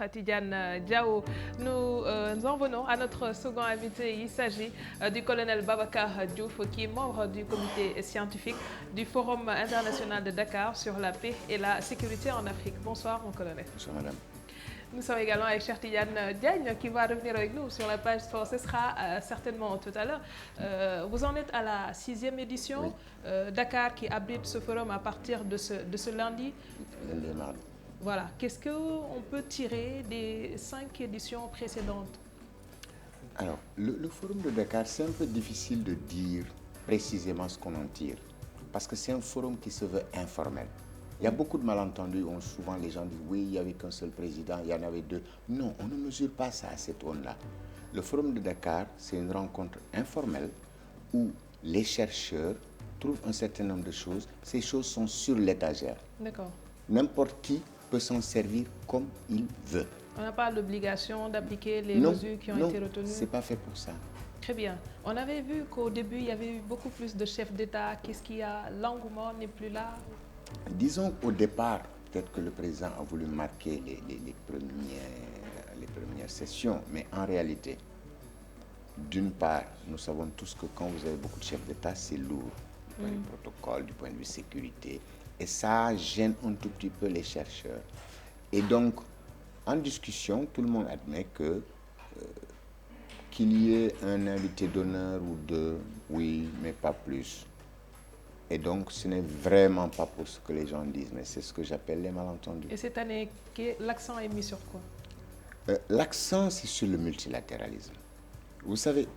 Tidiane Diao. Nous en venons à notre second invité. Il s'agit du colonel Babacar Diouf, qui est membre du comité scientifique du Forum international de Dakar sur la paix et la sécurité en Afrique. Bonsoir, mon colonel. Bonsoir, madame. Nous sommes également avec Cheikh Tidiane Diagne qui va revenir avec nous sur la page sport. Ce sera certainement tout à l'heure. Vous en êtes à la 6e édition. Oui. Dakar qui abrite ce forum à partir de ce lundi. Lundi et mardi. Voilà. Qu'est-ce qu'on peut tirer des 5 éditions précédentes? Alors, le forum de Dakar, c'est un peu difficile de dire précisément ce qu'on en tire. Parce que c'est un forum qui se veut informel. Il y a beaucoup de malentendus. Souvent, les gens disent, oui, il n'y avait qu'un seul président, il y en avait 2. Non, on ne mesure pas ça à cette aune-là. Le forum de Dakar, c'est une rencontre informelle où les chercheurs trouvent un certain nombre de choses. Ces choses sont sur l'étagère. D'accord. N'importe qui peut s'en servir comme il veut. On n'a pas l'obligation d'appliquer les mesures qui ont été retenues? Non, ce n'est pas fait pour ça. Très bien. On avait vu qu'au début, il y avait eu beaucoup plus de chefs d'État. Qu'est-ce qu'il y a? L'engouement n'est plus là? Disons qu'au départ, peut-être que le président a voulu marquer les premières sessions, mais en réalité, d'une part, nous savons tous que quand vous avez beaucoup de chefs d'État, c'est lourd, du point de vue protocole, du point de vue sécurité, et ça gêne un tout petit peu les chercheurs. Et donc, en discussion, tout le monde admet que qu'il y ait un invité d'honneur ou deux, oui, mais pas plus. Et donc, ce n'est vraiment pas pour ce que les gens disent, mais c'est ce que j'appelle les malentendus. Et cette année, l'accent est mis sur quoi? L'accent, c'est sur le multilatéralisme. Vous savez,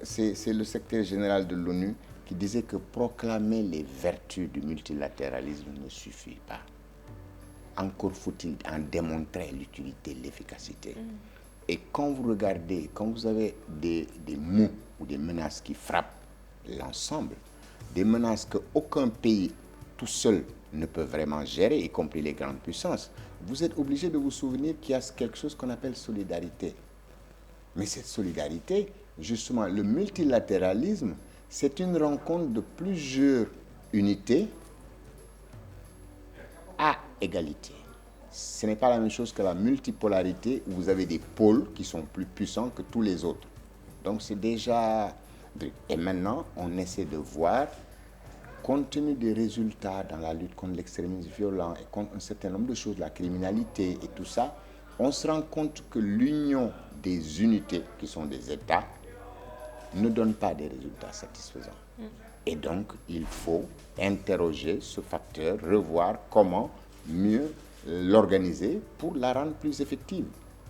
c'est le secrétaire général de l'ONU qui disait que proclamer les vertus du multilatéralisme ne suffit pas. Encore faut-il en démontrer l'utilité, l'efficacité. Et quand vous regardez, quand vous avez des maux ou des menaces qui frappent l'ensemble, des menaces qu'aucun pays tout seul ne peut vraiment gérer, y compris les grandes puissances, vous êtes obligé de vous souvenir qu'il y a quelque chose qu'on appelle solidarité. Mais cette solidarité, justement, le multilatéralisme, c'est une rencontre de plusieurs unités à égalité. Ce n'est pas la même chose que la multipolarité où vous avez des pôles qui sont plus puissants que tous les autres. Donc c'est déjà... Et maintenant, on essaie de voir, compte tenu des résultats dans la lutte contre l'extrémisme violent et contre un certain nombre de choses, la criminalité et tout ça, on se rend compte que l'union des unités, qui sont des États, ne donne pas des résultats satisfaisants. Et donc, il faut interroger ce facteur, revoir comment mieux l'organiser pour la rendre plus effective.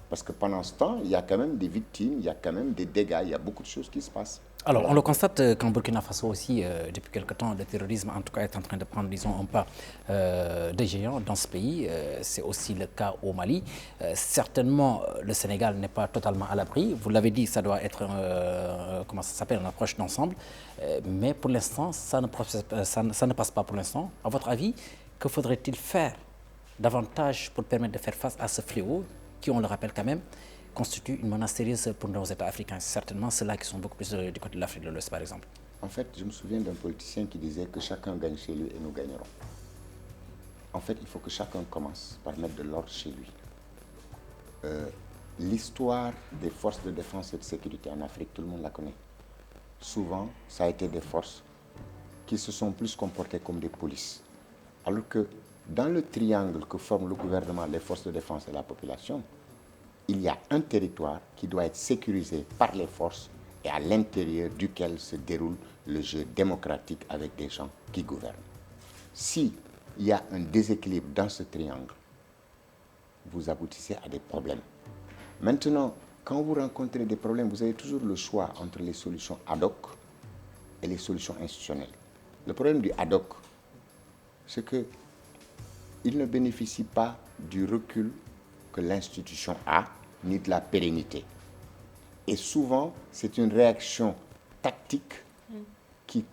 Parce que pendant ce temps, il y a quand même des victimes, il y a quand même des dégâts, il y a beaucoup de choses qui se passent. Alors, on le constate qu'en Burkina Faso aussi, depuis quelque temps, le terrorisme, en tout cas, est en train de prendre, disons, un pas de géant dans ce pays. C'est aussi le cas au Mali. Certainement, le Sénégal n'est pas totalement à l'abri. Vous l'avez dit, ça doit être, comment ça s'appelle, une approche d'ensemble. Mais pour l'instant, ça ne passe pas pour l'instant. À votre avis, que faudrait-il faire davantage pour permettre de faire face à ce fléau qui, on le rappelle quand même, constitue une menace sérieuse pour nos États africains. C'est certainement ceux-là qui sont beaucoup plus du côté de l'Afrique de l'Ouest, par exemple. En fait, je me souviens d'un politicien qui disait que chacun gagne chez lui et nous gagnerons. En fait, il faut que chacun commence par mettre de l'ordre chez lui. L'histoire des forces de défense et de sécurité en Afrique, tout le monde la connaît. Souvent, ça a été des forces qui se sont plus comportées comme des polices. Alors que dans le triangle que forment le gouvernement, les forces de défense et la population, il y a un territoire qui doit être sécurisé par les forces et à l'intérieur duquel se déroule le jeu démocratique avec des gens qui gouvernent. S'il y a un déséquilibre dans ce triangle, vous aboutissez à des problèmes. Maintenant, quand vous rencontrez des problèmes, vous avez toujours le choix entre les solutions ad hoc et les solutions institutionnelles. Le problème du ad hoc, c'est qu'il ne bénéficie pas du recul que l'institution a, ni de la pérennité. Et souvent, c'est une réaction tactique qui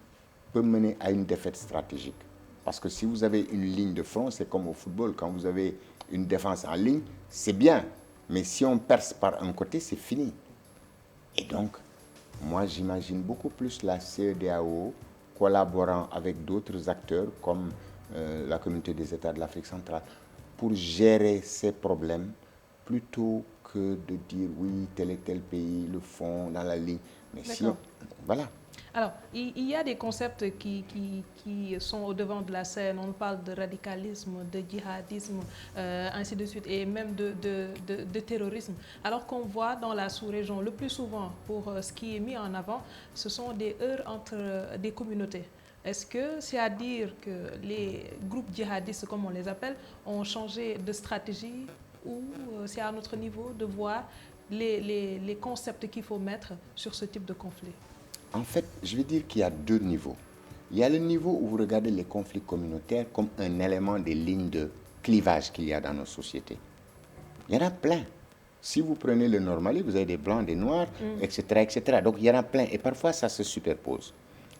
peut mener à une défaite stratégique. Parce que si vous avez une ligne de front, c'est comme au football, quand vous avez une défense en ligne, c'est bien. Mais si on perce par un côté, c'est fini. Et donc, moi, j'imagine beaucoup plus la CEDEAO collaborant avec d'autres acteurs comme la communauté des États de l'Afrique centrale pour gérer ces problèmes plutôt que de dire oui, tel et tel pays le font dans la ligne. Mais si, voilà. Alors, il y a des concepts qui sont au devant de la scène. On parle de radicalisme, de djihadisme, ainsi de suite, et même de terrorisme. Alors qu'on voit dans la sous-région, le plus souvent, pour ce qui est mis en avant, ce sont des heurts entre des communautés. Est-ce que c'est à dire que les groupes djihadistes, comme on les appelle, ont changé de stratégie, ou c'est à notre niveau de voir les concepts qu'il faut mettre sur ce type de conflit? En fait, je vais dire qu'il y a deux niveaux. Il y a le niveau où vous regardez les conflits communautaires comme un élément des lignes de clivage qu'il y a dans nos sociétés. Il y en a plein. Si vous prenez le Nord Mali, vous avez des blancs, des noirs, etc., etc. Donc il y en a plein et parfois ça se superpose.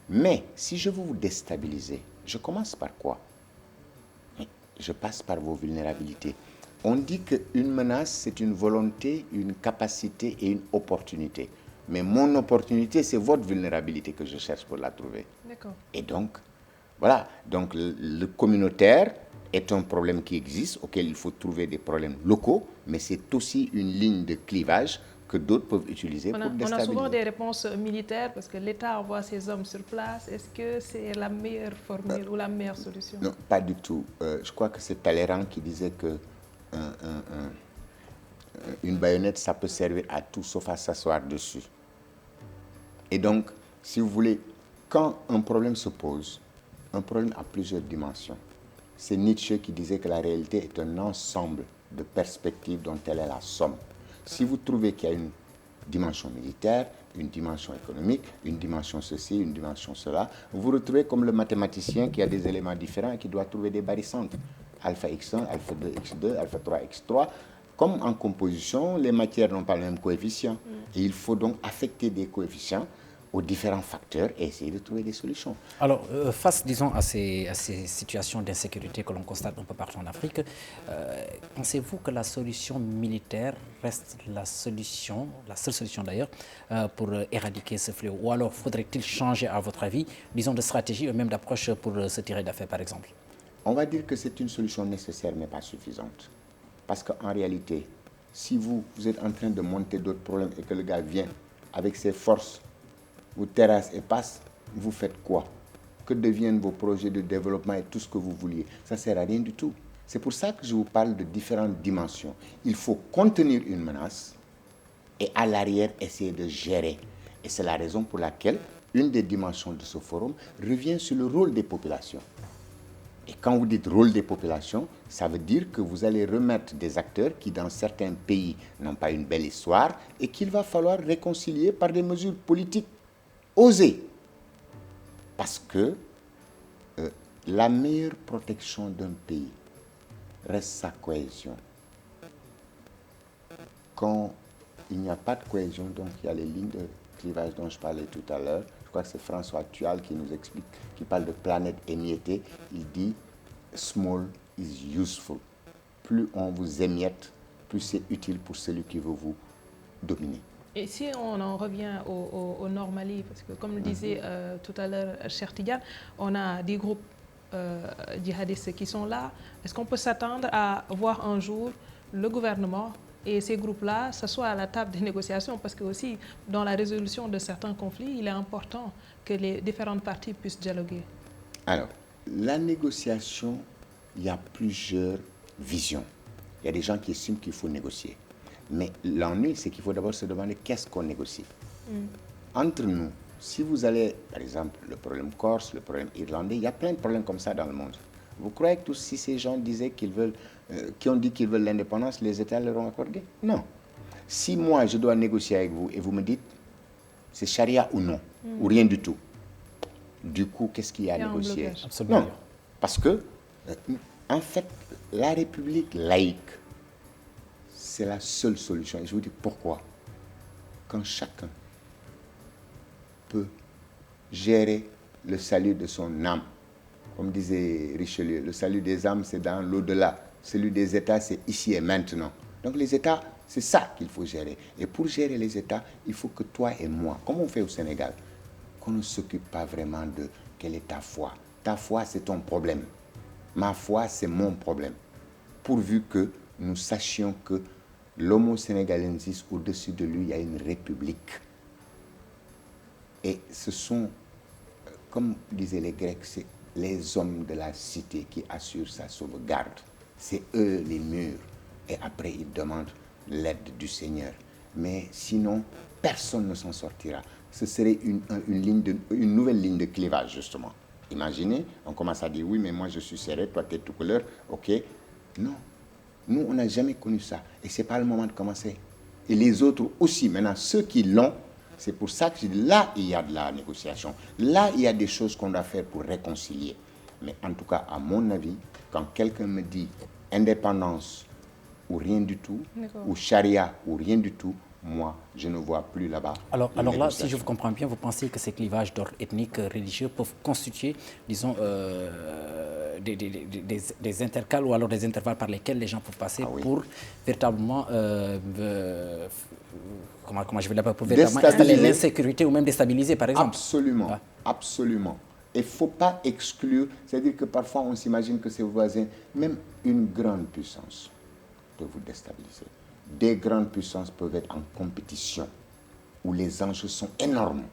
Mais si je veux vous déstabiliser, je commence par quoi? Je passe par vos vulnérabilités. On dit qu'une menace, c'est une volonté, une capacité et une opportunité. Mais mon opportunité, c'est votre vulnérabilité que je cherche pour la trouver. D'accord. Et donc, voilà. Donc, le communautaire est un problème qui existe, auquel il faut trouver des problèmes locaux, mais c'est aussi une ligne de clivage que d'autres peuvent utiliser pour déstabiliser. On a souvent des réponses militaires parce que l'État envoie ses hommes sur place. Est-ce que c'est la meilleure formule ou la meilleure solution? Non, pas du tout. Je crois que c'est Talleyrand qui disait que une baïonnette, ça peut servir à tout sauf à s'asseoir dessus. Et donc, si vous voulez, quand un problème se pose, un problème a plusieurs dimensions. C'est Nietzsche qui disait que la réalité est un ensemble de perspectives dont elle est la somme. Si vous trouvez qu'il y a une dimension militaire, une dimension économique, une dimension ceci, une dimension cela, vous vous retrouvez comme le mathématicien qui a des éléments différents et qui doit trouver des barycentres. Alpha x1, alpha 2, x2, alpha 3, x3. Comme en composition, les matières n'ont pas le même coefficient. Et il faut donc affecter des coefficients aux différents facteurs et essayer de trouver des solutions. Alors, face, disons, à ces situations d'insécurité que l'on constate un peu partout en Afrique, pensez-vous que la solution militaire reste la seule solution d'ailleurs, pour éradiquer ce fléau? Ou alors faudrait-il changer, à votre avis, disons, de stratégie ou même d'approche pour se tirer d'affaire, par exemple? On va dire que c'est une solution nécessaire mais pas suffisante. Parce qu'en réalité, si vous êtes en train de monter d'autres problèmes et que le gars vient avec ses forces, vous terrasse et passe, vous faites quoi? Que deviennent vos projets de développement et tout ce que vous vouliez? Ça ne sert à rien du tout. C'est pour ça que je vous parle de différentes dimensions. Il faut contenir une menace et à l'arrière essayer de gérer. Et c'est la raison pour laquelle une des dimensions de ce forum revient sur le rôle des populations. Et quand vous dites rôle des populations, ça veut dire que vous allez remettre des acteurs qui, dans certains pays, n'ont pas une belle histoire et qu'il va falloir réconcilier par des mesures politiques osées. Parce que la meilleure protection d'un pays reste sa cohésion. Quand il n'y a pas de cohésion, donc il y a les lignes de clivage dont je parlais tout à l'heure. Je crois que c'est François Tual qui nous explique, qui parle de planète émiettée. Il dit « small is useful ». Plus on vous émiette, plus c'est utile pour celui qui veut vous dominer. Et si on en revient au Nord Mali, parce que comme le disait tout à l'heure Cheikh Tidiane, on a des groupes djihadistes qui sont là. Est-ce qu'on peut s'attendre à voir un jour le gouvernement et ces groupes-là s'assoient à la table des négociations? Parce que aussi, dans la résolution de certains conflits, il est important que les différentes parties puissent dialoguer. Alors, la négociation, il y a plusieurs visions. Il y a des gens qui estiment qu'il faut négocier. Mais l'ennui, c'est qu'il faut d'abord se demander qu'est-ce qu'on négocie. Entre nous, si vous allez, par exemple, le problème corse, le problème irlandais, il y a plein de problèmes comme ça dans le monde. Vous croyez que tous si ces gens disaient qu'ils veulent, qui ont dit qu'ils veulent l'indépendance, les États leur ont accordé? Non. Si moi, je dois négocier avec vous et vous me dites c'est charia ou non, ou rien du tout, du coup, qu'est-ce qu'il y a à négocier? Absolument. Non, parce que, en fait, la République laïque, c'est la seule solution. Et je vous dis pourquoi. Quand chacun peut gérer le salut de son âme, comme disait Richelieu, le salut des âmes, c'est dans l'au-delà. Celui des États, c'est ici et maintenant. Donc les États, c'est ça qu'il faut gérer. Et pour gérer les États, il faut que toi et moi, comme on fait au Sénégal, qu'on ne s'occupe pas vraiment de quelle est ta foi. Ta foi, c'est ton problème. Ma foi, c'est mon problème. Pourvu que nous sachions que l'homo sénégalensis, au-dessus de lui, il y a une république. Et ce sont, comme disaient les Grecs, c'est les hommes de la cité qui assurent sa sauvegarde. C'est eux les murs. Et après, ils demandent l'aide du Seigneur. Mais sinon, personne ne s'en sortira. Ce serait une nouvelle ligne de clivage, justement. Imaginez, on commence à dire, oui, mais moi je suis serré, toi tu es tout couleur, ok. Non, nous on n'a jamais connu ça. Et ce n'est pas le moment de commencer. Et les autres aussi, maintenant, ceux qui l'ont, c'est pour ça que là, il y a de la négociation. Là, il y a des choses qu'on doit faire pour réconcilier. Mais en tout cas, à mon avis, quand quelqu'un me dit indépendance ou rien du tout, ou charia ou rien du tout, moi, je ne vois plus là-bas. Alors là, si je vous comprends bien, vous pensez que ces clivages d'ordre ethnique, religieux peuvent constituer, disons, des intercales ou alors des intervalles par lesquels les gens peuvent passer pour véritablement, comment je vais l'appeler, pour véritablement installer l'insécurité ou même déstabiliser, par exemple. Absolument, absolument. Il ne faut pas exclure, c'est-à-dire que parfois on s'imagine que ses voisins, même une grande puissance, peut vous déstabiliser. Des grandes puissances peuvent être en compétition, où les enjeux sont énormes.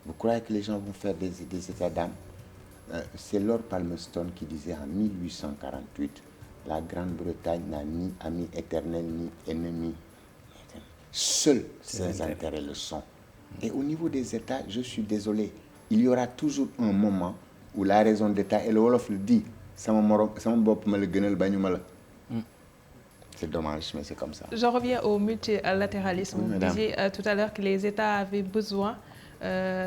Vous croyez que les gens vont faire des états d'âme? C'est Lord Palmerston qui disait en 1848, la Grande-Bretagne n'a ni ami éternel ni ennemi. Seuls ses intérêts le sont. Et au niveau des États, je suis désolé, il y aura toujours un moment où la raison d'État, et le Wolof le dit, c'est dommage, mais c'est comme ça. Je reviens au multilatéralisme. Vous disiez tout à l'heure que les États avaient besoin,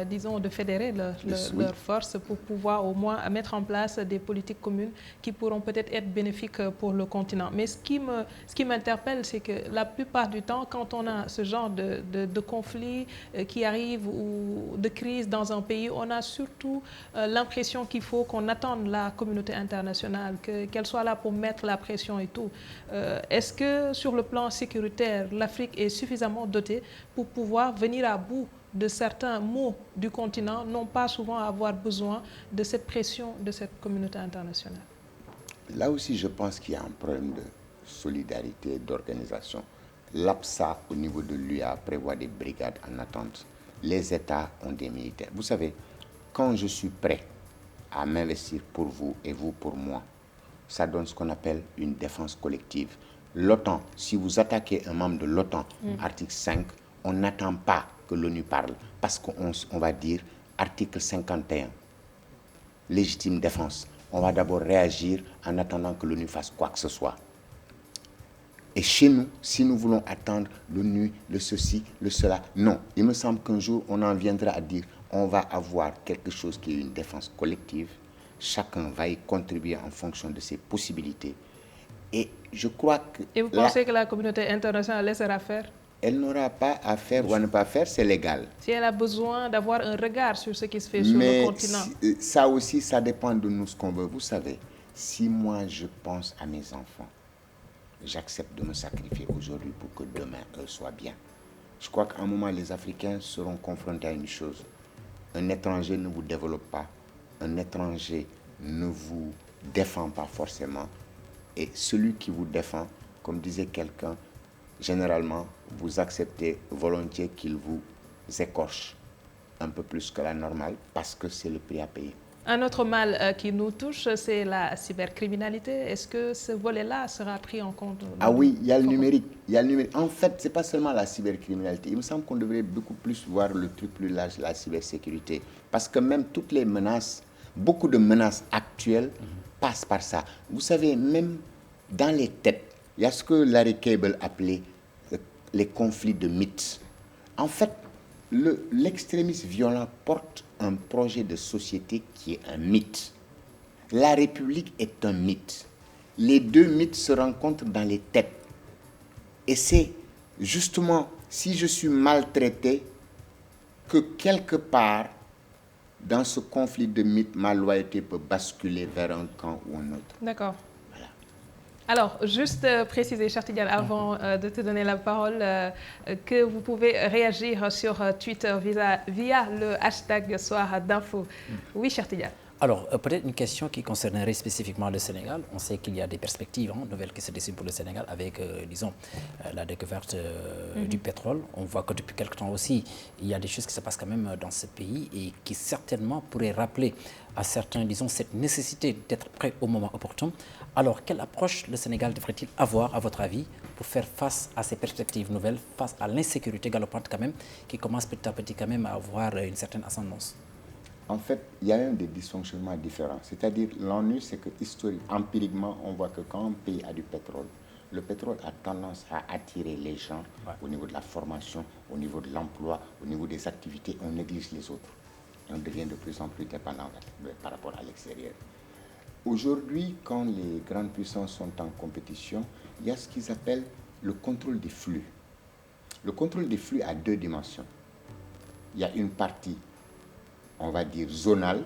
disons, de fédérer leurs forces pour pouvoir au moins mettre en place des politiques communes qui pourront peut-être être bénéfiques pour le continent. Mais ce qui m'interpelle, c'est que la plupart du temps, quand on a ce genre de conflit qui arrive ou de crise dans un pays, on a surtout l'impression qu'il faut qu'on attende la communauté internationale, qu'elle soit là pour mettre la pression et tout. Est-ce que sur le plan sécuritaire, l'Afrique est suffisamment dotée pour pouvoir venir à bout de certains maux du continent, non pas souvent avoir besoin de cette pression de cette communauté internationale? Là aussi, je pense qu'il y a un problème de solidarité, d'organisation. L'APSA, au niveau de l'UA, prévoit des brigades en attente. Les États ont des militaires. Vous savez, quand je suis prêt à m'investir pour vous et vous pour moi, ça donne ce qu'on appelle une défense collective. L'OTAN, si vous attaquez un membre de l'OTAN, article 5, on n'attend pas que l'ONU parle, parce qu'on va dire article 51, légitime défense. On va d'abord réagir en attendant que l'ONU fasse quoi que ce soit. Et chez nous, si nous voulons attendre l'ONU, le ceci, le cela, non. Il me semble qu'un jour, on en viendra à dire on va avoir quelque chose qui est une défense collective. Chacun va y contribuer en fonction de ses possibilités. Et je crois que... Et vous pensez que la communauté internationale laissera faire? Elle n'aura pas à faire ou à ne pas faire, c'est légal. Si elle a besoin d'avoir un regard sur ce qui se fait sur le continent. Mais ça aussi, ça dépend de nous ce qu'on veut. Vous savez, si moi je pense à mes enfants, j'accepte de me sacrifier aujourd'hui pour que demain eux soient bien. Je crois qu'à un moment, les Africains seront confrontés à une chose. Un étranger ne vous développe pas. Un étranger ne vous défend pas forcément. Et celui qui vous défend, comme disait quelqu'un, généralement, vous acceptez volontiers qu'il vous écorche un peu plus que la normale parce que c'est le prix à payer. Un autre mal qui nous touche, c'est la cybercriminalité. Est-ce que ce volet-là sera pris en compte? Ah oui, il y a le numérique. En fait, ce n'est pas seulement la cybercriminalité. Il me semble qu'on devrait beaucoup plus voir le truc plus large, la cybersécurité. Parce que même toutes les menaces, beaucoup de menaces actuelles passent par ça. Vous savez, même dans les têtes, il y a ce que Larry Cable appelait les conflits de mythes. En fait, l'extrémisme violent porte un projet de société qui est un mythe. La République est un mythe. Les deux mythes se rencontrent dans les têtes. Et c'est justement si je suis maltraité que quelque part, dans ce conflit de mythes, ma loyauté peut basculer vers un camp ou un autre. D'accord. Alors, juste préciser, Cheikh Tidiane, avant de te donner la parole, que vous pouvez réagir sur Twitter via le hashtag Soir d'Info. Oui, Cheikh Tidiane. Alors, peut-être une question qui concernerait spécifiquement le Sénégal. On sait qu'il y a des perspectives nouvelles qui se dessinent pour le Sénégal avec, disons, la découverte du pétrole. On voit que depuis quelque temps aussi, il y a des choses qui se passent quand même dans ce pays et qui certainement pourraient rappeler à certains, disons, cette nécessité d'être prêt au moment opportun. Alors, quelle approche le Sénégal devrait-il avoir, à votre avis, pour faire face à ces perspectives nouvelles, face à l'insécurité galopante quand même, qui commence petit à petit quand même à avoir une certaine ascendance? En fait, il y a des dysfonctionnements différents. C'est-à-dire, l'ennui, c'est que empiriquement, on voit que quand un pays a du pétrole, le pétrole a tendance à attirer les gens au niveau de la formation, au niveau de l'emploi, au niveau des activités. On néglige les autres. Et on devient de plus en plus dépendant par rapport à l'extérieur. Aujourd'hui, quand les grandes puissances sont en compétition, il y a ce qu'ils appellent le contrôle des flux. Le contrôle des flux a deux dimensions. Il y a une partie, on va dire, zonale,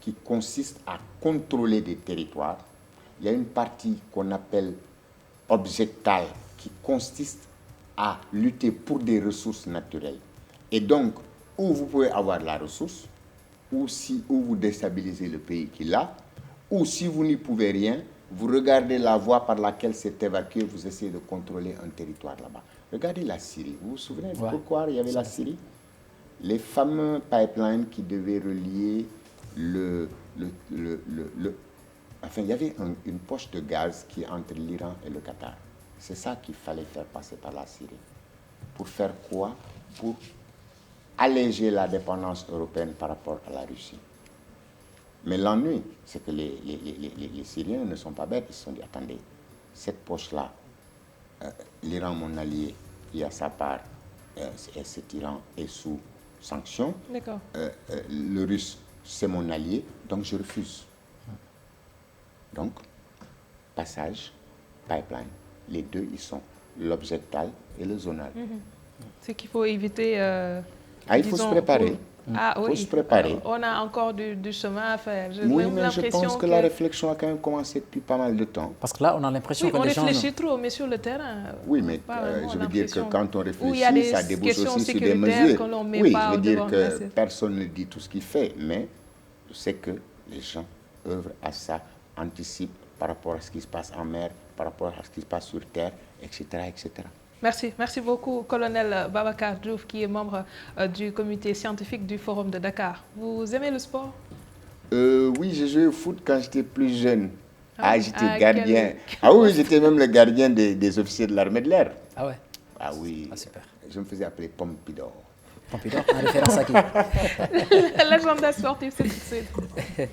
qui consiste à contrôler des territoires. Il y a une partie qu'on appelle objectale, qui consiste à lutter pour des ressources naturelles. Et donc, où vous pouvez avoir la ressource, ou vous déstabilisez le pays qui l'a, ou si vous n'y pouvez rien, vous regardez la voie par laquelle c'est évacué, vous essayez de contrôler un territoire là-bas. Regardez la Syrie. Vous vous souvenez de pourquoi il y avait la Syrie? Les fameux pipelines qui devaient relier Enfin, il y avait une poche de gaz qui est entre l'Iran et le Qatar. C'est ça qu'il fallait faire passer par la Syrie. Pour faire quoi? Pour alléger la dépendance européenne par rapport à la Russie. Mais l'ennui, c'est que les Syriens ne sont pas bêtes. Ils se sont dit, attendez, cette poche-là, l'Iran, mon allié, qui a sa part, cet Iran est sous sanctions. D'accord. Le Russe, c'est mon allié, donc je refuse. Donc, passage, pipeline. Les deux, ils sont l'objectal et le zonal. Ce qu'il faut éviter... il faut se préparer. Ah oui, faut se préparer. On a encore du chemin à faire. Oui, mais je pense que la réflexion a quand même commencé depuis pas mal de temps. Parce que là, on a l'impression que les gens... on réfléchit trop, mais sur le terrain... Oui, mais je veux dire que quand on réfléchit, ça débouche aussi sur des mesures. Oui, je veux dire que personne ne dit tout ce qu'il fait, mais je sais que les gens œuvrent à ça, anticipent par rapport à ce qui se passe en mer, par rapport à ce qui se passe sur terre, etc., etc. Merci beaucoup, colonel Babacar Diouf, qui est membre du comité scientifique du Forum de Dakar. Vous aimez le sport? Oui, j'ai joué au foot quand j'étais plus jeune. J'étais gardien. Oui, j'étais même le gardien des officiers de l'armée de l'air. Ah ouais? Ah oui. Ah, super. Je me faisais appeler Pompidor. Pompidor, en référence à qui? L'agenda sportif, c'est tout de suite.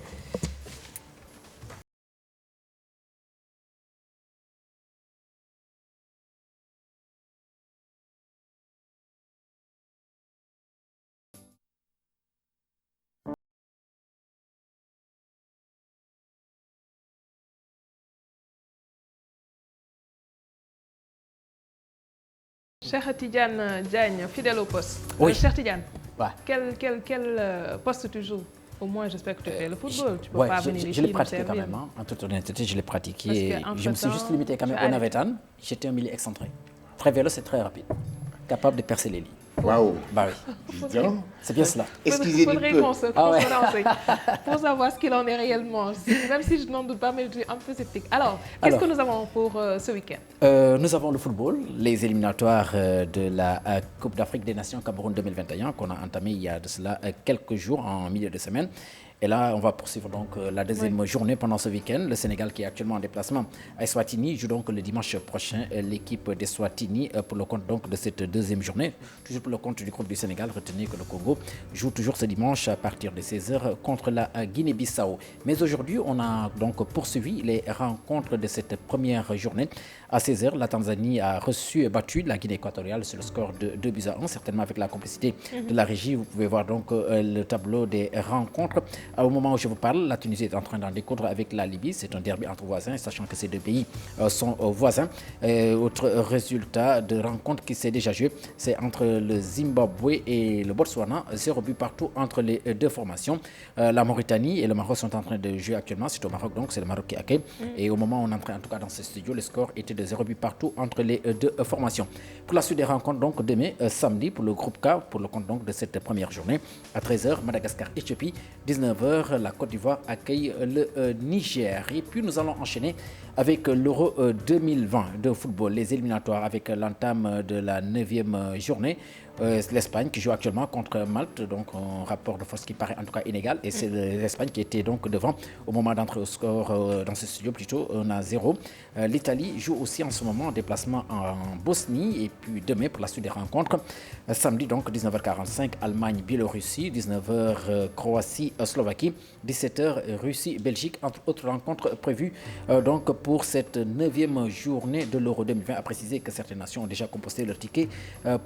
Cheikh Tidiane Diagne, fidèle au poste. Oui. Cheikh Tidiane, ouais. quel poste tu joues? Au moins, j'espère que tu fais le football. Tu peux pas venir ici. Je l'ai pratiqué quand même. En toute honnêteté, je l'ai pratiqué. Je me suis juste limité quand même au navétane. J'étais un milieu excentré. Très vélo, c'est très rapide. Capable de percer les lignes. Waouh! Bah oui. C'est bien cela. Excusez-moi. Il faudrait qu'on se renseigne pour savoir ce qu'il en est réellement. Même si je n'en doute pas, mais je suis un peu sceptique. Alors, qu'est-ce que nous avons pour ce week-end? Nous avons le football, les éliminatoires de la Coupe d'Afrique des Nations Cameroun 2021 qu'on a entamé il y a de cela quelques jours en milieu de semaine. Et là, on va poursuivre donc la deuxième journée pendant ce week-end. Le Sénégal, qui est actuellement en déplacement à Eswatini, joue donc le dimanche prochain l'équipe d'Eswatini pour le compte donc de cette deuxième journée. Toujours pour le compte du groupe du Sénégal, retenez que le Congo joue toujours ce dimanche à partir de 16h contre la Guinée-Bissau. Mais aujourd'hui, on a donc poursuivi les rencontres de cette première journée. À 16h, la Tanzanie a battu la Guinée équatoriale sur le score de 2-1, certainement avec la complicité de la régie. Vous pouvez voir donc le tableau des rencontres. Au moment où je vous parle, la Tunisie est en train d'en découdre avec la Libye. C'est un derby entre voisins, sachant que ces deux pays sont voisins. Autre résultat de rencontre qui s'est déjà joué, c'est entre le Zimbabwe et le Botswana. 0 but partout entre les deux formations. La Mauritanie et le Maroc sont en train de jouer actuellement. C'est au Maroc, donc c'est le Maroc qui accueille. Et au moment où on entrait en tout cas dans ce studio, le score était de 0 but partout entre les deux formations. Pour la suite des rencontres, donc demain, samedi, pour le groupe K, pour le compte donc de cette première journée, à 13h, Madagascar-Éthiopie, 19h, 19h, la Côte d'Ivoire accueille le Niger. Et puis nous allons enchaîner avec l'Euro 2020 de football, les éliminatoires avec l'entame de la 9e journée. L'Espagne qui joue actuellement contre Malte, donc un rapport de force qui paraît en tout cas inégal, et c'est l'Espagne qui était donc devant au moment d'entrer au score dans ce studio, plutôt on a 0. L'Italie joue aussi en ce moment en déplacement en Bosnie, et puis demain pour la suite des rencontres, samedi donc 19h45 Allemagne-Biélorussie, 19h Croatie-Slovaquie, 17h Russie-Belgique, entre autres rencontres prévues donc pour cette 9e journée de l'Euro 2020. À préciser que certaines nations ont déjà composté leur ticket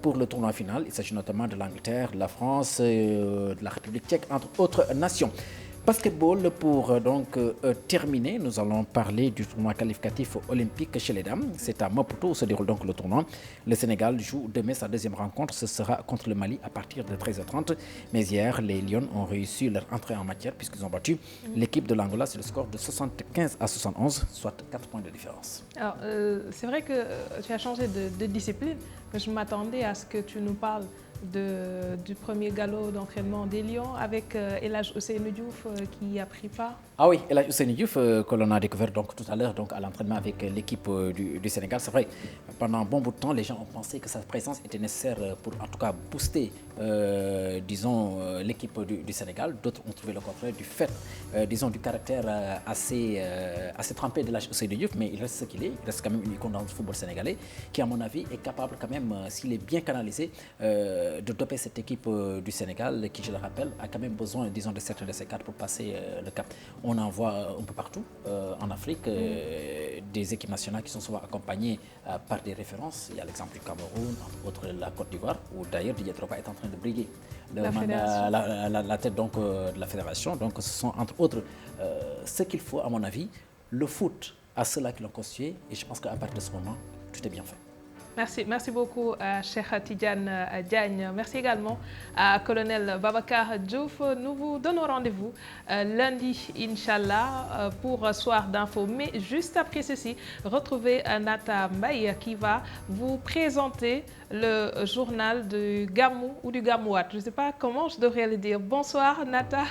pour le tournoi final. Il s'agit notamment de l'Angleterre, de la France, de la République tchèque, entre autres nations. Basketball pour terminer, nous allons parler du tournoi qualificatif olympique chez les dames. C'est à Maputo où se déroule donc le tournoi. Le Sénégal joue demain sa deuxième rencontre, ce sera contre le Mali à partir de 13h30. Mais hier, les Lions ont réussi leur entrée en matière puisqu'ils ont battu l'équipe de l'Angola sur le score de 75-71, soit 4 points de différence. Alors, c'est vrai que tu as changé de discipline, mais je m'attendais à ce que tu nous parles du premier galop d'entraînement des Lions avec El Hadj Ousseynou Diouf qui a pris part. Ah oui, El Hadj Ousseynou Diouf que l'on a découvert donc tout à l'heure à l'entraînement avec l'équipe du Sénégal. C'est vrai, pendant un bon bout de temps, les gens ont pensé que sa présence était nécessaire pour en tout cas booster, l'équipe du Sénégal. D'autres ont trouvé le contraire du fait, du caractère assez trempé de El Hadj Ousseynou Diouf, mais il reste ce qu'il est. Il reste quand même une icône dans le football sénégalais qui, à mon avis, est capable quand même, s'il est bien canalisé, de doper cette équipe du Sénégal qui, je le rappelle, a quand même besoin, de certains de ces cadres pour passer le cap. On en voit un peu partout en Afrique, des équipes nationales qui sont souvent accompagnées par des références. Il y a l'exemple du Cameroun, entre autres la Côte d'Ivoire, où d'ailleurs Didier Drogba est en train de briller la tête donc, de la fédération. Donc ce sont entre autres ce qu'il faut, à mon avis, le foot à ceux-là qui l'ont constitué, et je pense qu'à partir de ce moment, tout est bien fait. Merci beaucoup à Cheikh Tidiane Diagne. Merci également à Colonel Babacar Diouf. Nous vous donnons rendez-vous lundi, Inch'Allah, pour Soir d'Info. Mais juste après ceci, retrouvez Nata Mbaye qui va vous présenter le journal du Gamou ou du Gamouat. Je ne sais pas comment je devrais le dire. Bonsoir Nata.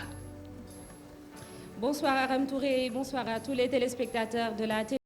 Bonsoir Aram Touré, bonsoir à tous les téléspectateurs de la télé.